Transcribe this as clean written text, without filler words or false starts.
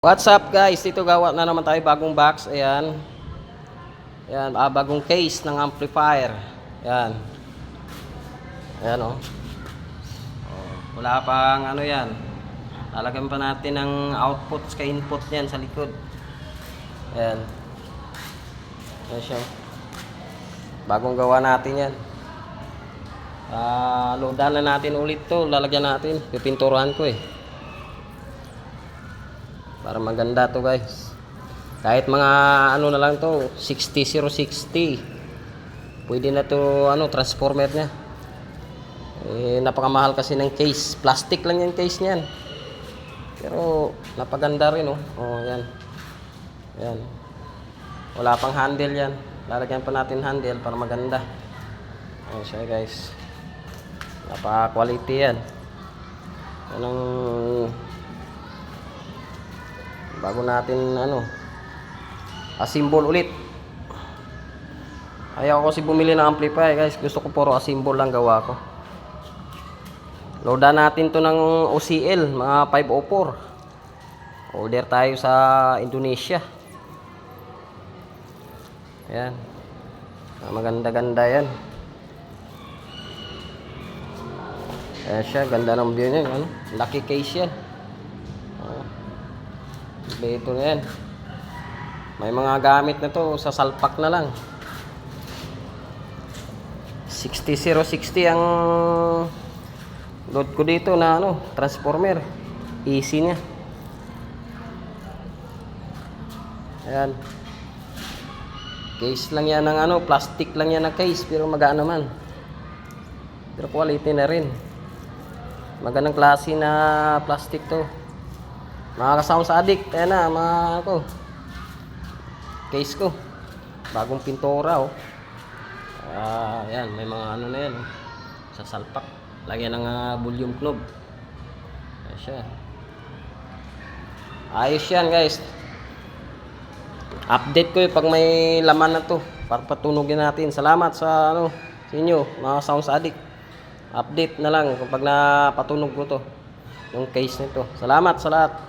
What's up guys? Dito gawa na naman tayo bagong box. Ayan. Ayan, bagong case ng amplifier. Ayan. Ayan oh. Wala pang ano yan. Lalagyan pa natin ng output sa input niyan sa likod. Ayan. Ayan siya. Bagong gawa natin yan. Loadan na natin ulit to. Lalagyan natin. Pipinturahan ko eh. Para maganda to guys. Kahit mga ano na lang to 60060. Pwede na to ano transformer nya. Napakamahal kasi ng case. Plastic lang yung case niyan. Pero napaganda rin oh. Oh yan. Yan. Wala pang handle yan. Lalagyan pa natin handle para maganda. Ayan siya guys. Napaka-quality yan. Anong bago natin ano assemble ulit. Ayaw ko kasi bumili ng amplifier guys, gusto ko puro assemble lang gawa ko. Loadan natin to ng OCL mga 504. Order tayo sa Indonesia. Ayan, maganda-ganda yan. Ayan siya, ganda ng view niya ano? Lucky case yan. Ito na yan. May mga gamit na to sa salpak na lang. 60060 ang load ko dito na ano transformer. Easy niya. Ayan. Case lang yan ng ano, plastic lang yan na case pero magaan naman. Pero quality na rin. Magandang klase na plastic to. Mga ka-sounds addict, ayan na, mga ako. Case ko. Bagong pintura, oh. Ayan, may mga ano na yan, oh. Sa salpak. Lagyan ng volume knob. Ayan siya. Ayos yan, guys. Update ko yung pag may laman na to. Para patunogin natin. Salamat sa, ano, sa inyo, mga sounds addict. Update na lang kapag napatunog ko to. Yung case nito. Salamat sa lahat.